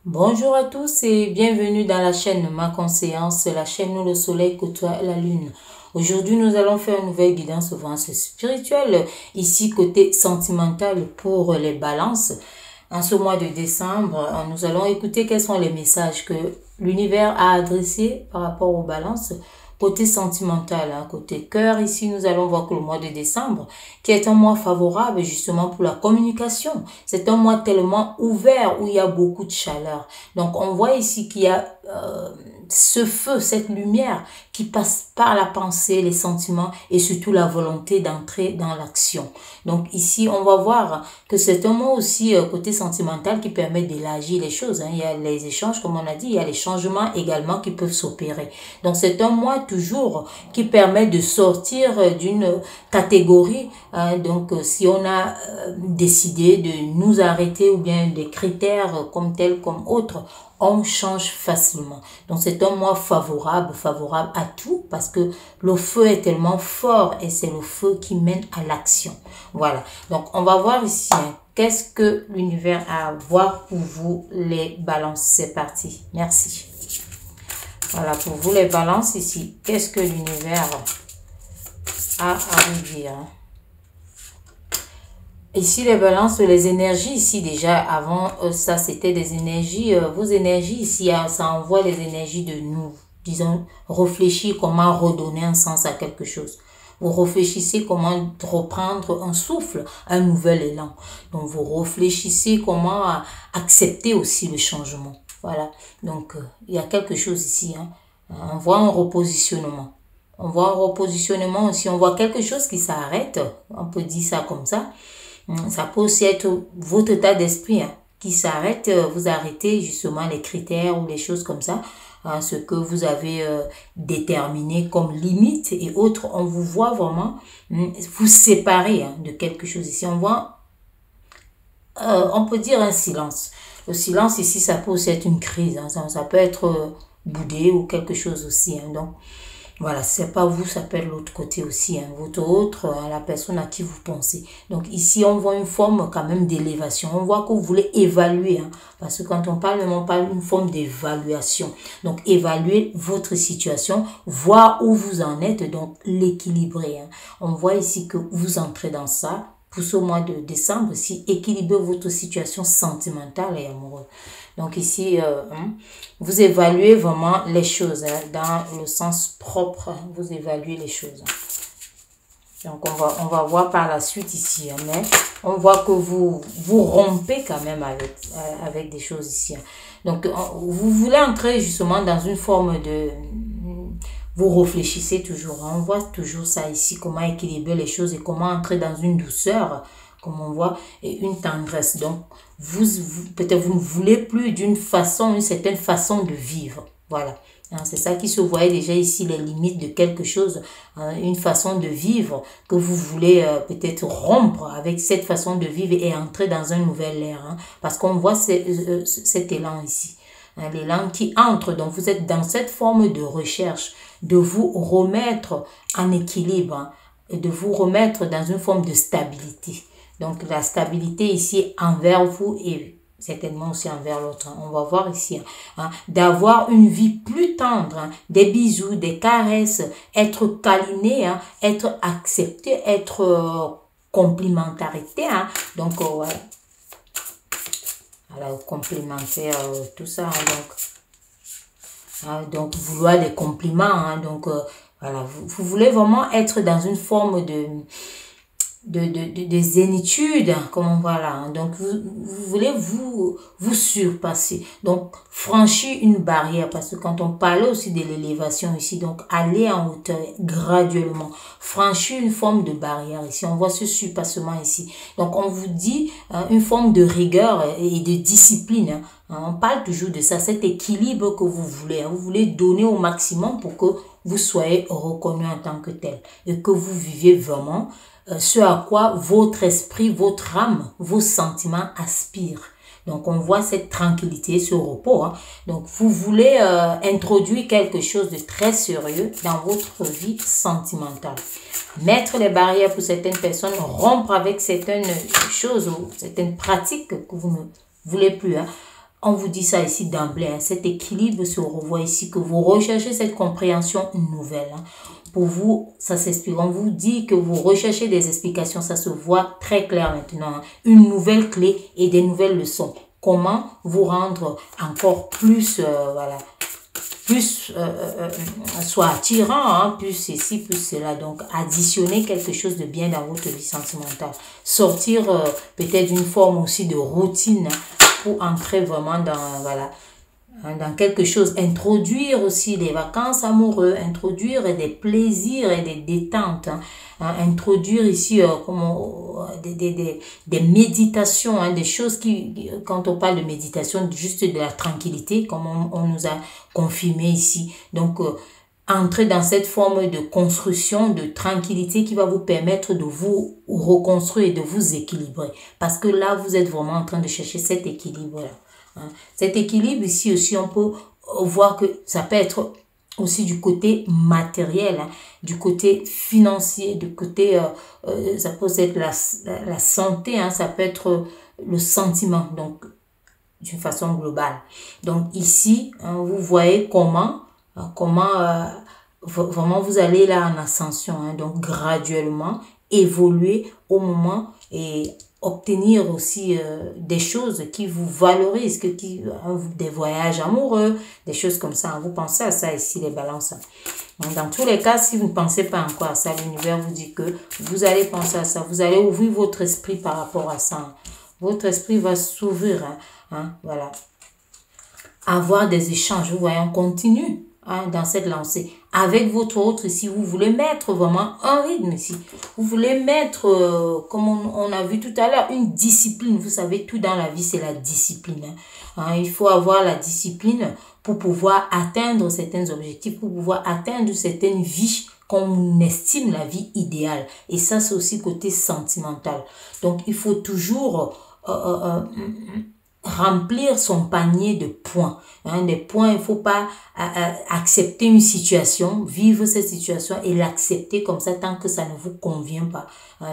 Bonjour à tous et bienvenue dans la chaîne Ma Conscience, la chaîne où le soleil côtoie la lune. Aujourd'hui, nous allons faire une nouvelle guidance spirituelle, ici côté sentimental pour les balances. En ce mois de décembre, nous allons écouter quels sont les messages que l'univers a adressés par rapport aux balances. Côté sentimental, côté cœur, ici nous allons voir que le mois de décembre, qui est un mois favorable justement pour la communication. C'est un mois tellement ouvert où il y a beaucoup de chaleur. Donc on voit ici qu'il y a ce feu, cette lumière qui passe par la pensée, les sentiments et surtout la volonté d'entrer dans l'action. Donc ici, on va voir que c'est un mot aussi côté sentimental qui permet d'élargir les choses. Il y a les échanges, comme on a dit, il y a les changements également qui peuvent s'opérer. Donc c'est un mois toujours qui permet de sortir d'une catégorie. Donc si on a décidé de nous arrêter ou bien des critères comme tels comme autres, on change facilement. Donc c'est un mois favorable à tout parce que le feu est tellement fort et c'est le feu qui mène à l'action. Voilà. Donc on va voir ici qu'est-ce que l'univers a à voir pour vous les balances. C'est parti. Merci. Voilà, pour vous les balances ici, qu'est-ce que l'univers a à vous dire? Ici, les balances, les énergies, ici déjà, avant ça, c'était des énergies, vos énergies, ici, ça envoie les énergies de nous, disons, réfléchir comment redonner un sens à quelque chose. Vous réfléchissez comment reprendre un souffle, un nouvel élan. Donc, vous réfléchissez comment accepter aussi le changement. Voilà, donc, il y a quelque chose ici, on voit un repositionnement. On voit un repositionnement aussi, on voit quelque chose qui s'arrête, on peut dire ça comme ça. Ça peut aussi être votre état d'esprit qui s'arrête, vous arrêtez justement les critères ou les choses comme ça, ce que vous avez déterminé comme limite et autres, on vous voit vraiment vous séparer de quelque chose. Ici, on voit, on peut dire un silence. Le silence ici, ça peut aussi être une crise, ça peut être boudé ou quelque chose aussi. Donc, voilà, c'est pas vous, ça peut être l'autre côté aussi, votre autre, la personne à qui vous pensez. Donc ici, on voit une forme quand même d'élévation. On voit que vous voulez évaluer, parce que quand on parle d'une forme d'évaluation. Donc évaluer votre situation, voir où vous en êtes, donc l'équilibrer. On voit ici que vous entrez dans ça. Pour ce mois de décembre, si équilibrez votre situation sentimentale et amoureuse. Donc ici, vous évaluez vraiment les choses dans le sens propre. Vous évaluez les choses. Donc on va voir par la suite ici. Mais on voit que vous rompez quand même avec des choses ici. Donc vous voulez entrer justement dans une forme de... Vous réfléchissez toujours. On voit toujours ça ici, comment équilibrer les choses et comment entrer dans une douceur, comme on voit, et une tendresse. Donc, peut-être vous ne voulez plus d'une façon, une certaine façon de vivre. Voilà. C'est ça qui se voyait déjà ici, les limites de quelque chose, une façon de vivre que vous voulez peut-être rompre avec cette façon de vivre et entrer dans un nouvel ère. Parce qu'on voit cet élan ici. L'élan qui entre, donc vous êtes dans cette forme de recherche, de vous remettre en équilibre, et de vous remettre dans une forme de stabilité. Donc la stabilité ici envers vous et certainement aussi envers l'autre. On va voir ici, d'avoir une vie plus tendre, des bisous, des caresses, être câliné, être accepté, être complémentarité. Donc voilà. Alors, complémentaire, tout ça, donc vouloir les compliments, donc voilà, vous voulez vraiment être dans une forme de zénitude, comme on voit là, donc vous voulez vous surpasser, donc franchir une barrière, parce que quand on parlait aussi de l'élévation ici, donc aller en hauteur graduellement, franchir une forme de barrière ici, on voit ce surpassement ici, donc on vous dit une forme de rigueur et de discipline, on parle toujours de ça, cet équilibre que vous voulez donner au maximum pour que vous soyez reconnu en tant que tel et que vous viviez vraiment ce à quoi votre esprit, votre âme, vos sentiments aspirent. Donc, on voit cette tranquillité, ce repos. Donc, vous voulez introduire quelque chose de très sérieux dans votre vie sentimentale. Mettre les barrières pour certaines personnes, rompre avec certaines choses ou certaines pratiques que vous ne voulez plus. on vous dit ça ici d'emblée, hein, cet équilibre se revoit ici, que vous recherchez cette compréhension nouvelle. Hein. Pour vous, ça s'explique. On vous dit que vous recherchez des explications, ça se voit très clair maintenant. Hein. Une nouvelle clé et des nouvelles leçons. Comment vous rendre encore plus, voilà, plus soit attirant, hein, plus ceci, plus cela. Donc, additionner quelque chose de bien dans votre vie sentimentale. Sortir peut-être d'une forme aussi de routine, hein, pour entrer vraiment dans, voilà, dans quelque chose. Introduire aussi des vacances amoureuses, introduire des plaisirs et des détentes. Hein. Introduire ici des méditations, hein, des choses qui, quand on parle de méditation, juste de la tranquillité, comme on nous a confirmé ici. Donc, entrer dans cette forme de construction, de tranquillité qui va vous permettre de vous reconstruire et de vous équilibrer. Parce que là, vous êtes vraiment en train de chercher cet équilibre-là. Hein. Cet équilibre ici aussi, on peut voir que ça peut être aussi du côté matériel, hein, du côté financier, du côté, ça peut être la santé, hein, ça peut être le sentiment, donc d'une façon globale. Donc ici, hein, vous voyez comment vraiment vous allez là en ascension, hein, donc graduellement évoluer au moment et obtenir aussi des choses qui vous valorisent, des voyages amoureux, des choses comme ça. Vous pensez à ça ici, les balances. Donc, dans tous les cas, si vous ne pensez pas encore à ça, l'univers vous dit que vous allez penser à ça. Vous allez ouvrir votre esprit par rapport à ça. Votre esprit va s'ouvrir. Voilà. Avoir des échanges. Vous voyez, on continue. Dans cette lancée, avec votre autre ici, vous voulez mettre vraiment un rythme ici, vous voulez mettre, comme on a vu tout à l'heure, une discipline. Vous savez, tout dans la vie, c'est la discipline. Il faut avoir la discipline pour pouvoir atteindre certains objectifs, pour pouvoir atteindre certaines vies qu'on estime la vie idéale. Et ça, c'est aussi côté sentimental. Donc, il faut toujours remplir son panier de points. Des points, il ne faut pas accepter une situation, vivre cette situation et l'accepter comme ça tant que ça ne vous convient pas.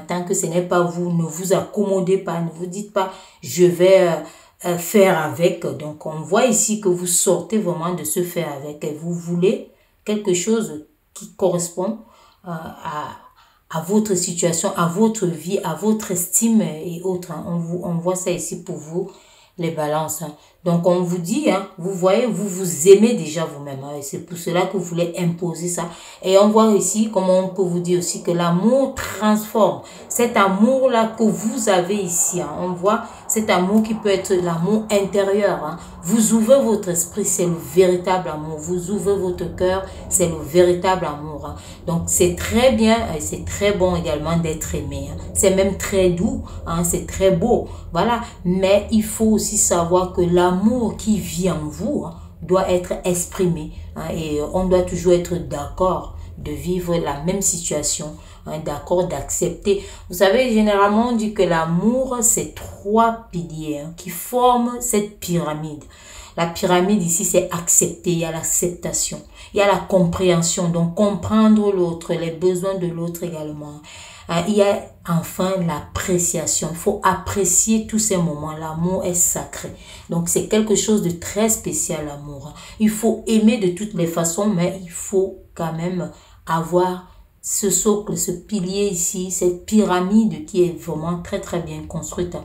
Tant que ce n'est pas vous, ne vous accommodez pas, ne vous dites pas je vais faire avec. Donc on voit ici que vous sortez vraiment de ce faire avec et vous voulez quelque chose qui correspond à votre situation, à votre vie, à votre estime et autres. On voit ça ici pour vous, les balances. Donc, on vous dit, vous voyez, vous vous aimez déjà vous-même. C'est pour cela que vous voulez imposer ça. Et on voit ici, comment on peut vous dire aussi que l'amour transforme. Cet amour-là que vous avez ici, on voit cet amour qui peut être l'amour intérieur. Vous ouvrez votre esprit, c'est le véritable amour. Vous ouvrez votre cœur, c'est le véritable amour. Donc, c'est très bien et c'est très bon également d'être aimé. C'est même très doux, c'est très beau. Voilà, mais il faut aussi savoir que l'amour qui vit en vous doit être exprimé. Et on doit toujours être d'accord de vivre la même situation, d'accord, d'accepter. Vous savez, généralement, on dit que l'amour, c'est 3 piliers qui forment cette pyramide. La pyramide ici, c'est accepter, il y a l'acceptation, il y a la compréhension, donc comprendre l'autre, les besoins de l'autre également. Il y a enfin l'appréciation. Il faut apprécier tous ces moments. L'amour est sacré. Donc, c'est quelque chose de très spécial, l'amour. Il faut aimer de toutes les façons, mais il faut quand même avoir ce socle, ce pilier ici, cette pyramide qui est vraiment très très bien construite.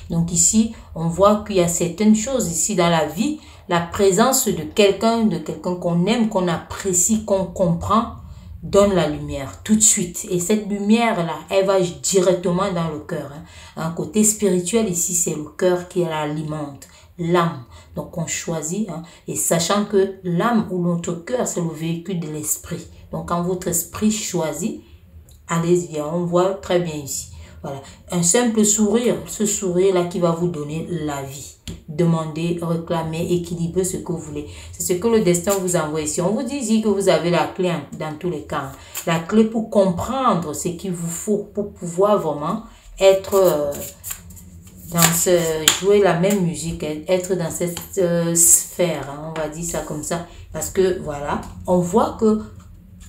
Donc ici, on voit qu'il y a certaines choses ici dans la vie. La présence de quelqu'un qu'on aime, qu'on apprécie, qu'on comprend, donne la lumière tout de suite. Et cette lumière-là, elle va directement dans le cœur. Un côté spirituel ici, c'est le cœur qui l'alimente, l'âme. Donc on choisit, et sachant que l'âme ou notre cœur, c'est le véhicule de l'esprit. Donc quand votre esprit choisit, allez-y, on voit très bien ici. Voilà, un simple sourire, ce sourire-là qui va vous donner la vie. Demandez, réclamez, équilibrez ce que vous voulez. C'est ce que le destin vous envoie ici. On vous dit ici que vous avez la clé dans tous les cas. La clé pour comprendre ce qu'il vous faut pour pouvoir vraiment être jouer la même musique, être dans cette sphère. On va dire ça comme ça. Parce que voilà, on voit que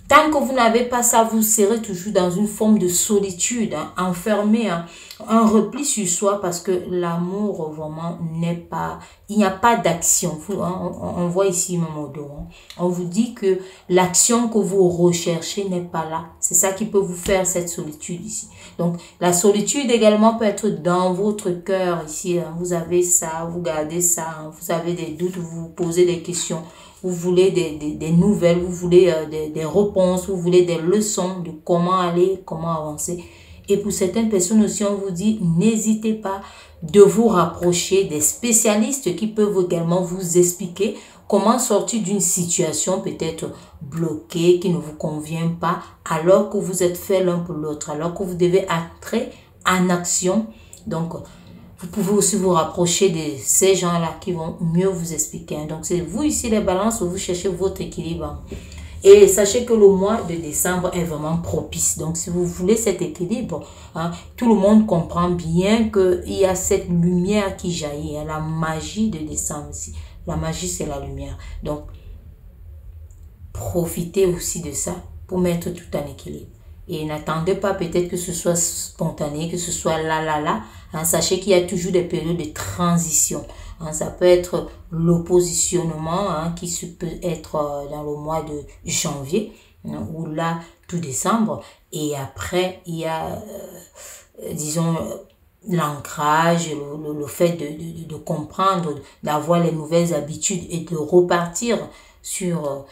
Tant que vous n'avez pas ça, vous serez toujours dans une forme de solitude, hein, enfermé, hein, un repli sur soi parce que l'amour vraiment n'est pas, il n'y a pas d'action. On voit ici même au dos, hein. On vous dit que l'action que vous recherchez n'est pas là. C'est ça qui peut vous faire cette solitude ici. Donc la solitude également peut être dans votre cœur ici, hein. Vous avez ça, vous gardez ça, hein. Vous avez des doutes, vous vous posez des questions. Vous voulez des nouvelles, vous voulez des réponses, vous voulez des leçons de comment aller, comment avancer. Et pour certaines personnes aussi, on vous dit, n'hésitez pas de vous rapprocher des spécialistes qui peuvent également vous expliquer comment sortir d'une situation peut-être bloquée, qui ne vous convient pas, alors que vous êtes fait l'un pour l'autre, alors que vous devez entrer en action. Donc, vous pouvez aussi vous rapprocher de ces gens-là qui vont mieux vous expliquer. Donc, c'est vous ici les balances où vous cherchez votre équilibre. Et sachez que le mois de décembre est vraiment propice. Donc, si vous voulez cet équilibre, hein, tout le monde comprend bien qu'il y a cette lumière qui jaillit. Hein, la magie de décembre ici. La magie, c'est la lumière. Donc, profitez aussi de ça pour mettre tout en équilibre. Et n'attendez pas peut-être que ce soit spontané, que ce soit là. Hein, sachez qu'il y a toujours des périodes de transition. Hein, ça peut être l'oppositionnement, hein, qui peut être dans le mois de janvier, hein, ou là, tout décembre. Et après, il y a, disons, l'ancrage, le fait de comprendre, d'avoir les nouvelles habitudes et de repartir sur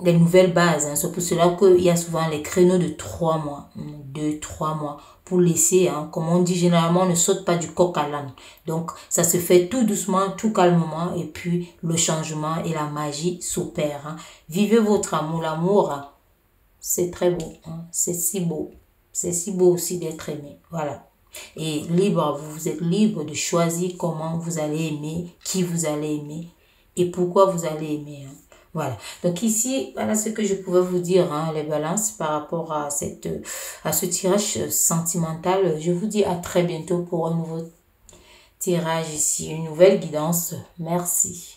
les nouvelles bases. Hein. C'est pour cela qu'il y a souvent les créneaux de 3 mois, 2-3 mois, pour laisser, hein, comme on dit généralement, on ne saute pas du coq à l'âne. Donc, ça se fait tout doucement, tout calmement, et puis le changement et la magie s'opèrent. Hein. Vivez votre amour. L'amour, hein, c'est très beau. Hein. C'est si beau. C'est si beau aussi d'être aimé. Voilà. Et libre, vous êtes libre de choisir comment vous allez aimer, qui vous allez aimer et pourquoi vous allez aimer. Hein. Voilà. Donc ici, voilà ce que je pouvais vous dire, hein, les balances par rapport à ce tirage sentimental. Je vous dis à très bientôt pour un nouveau tirage ici, une nouvelle guidance. Merci.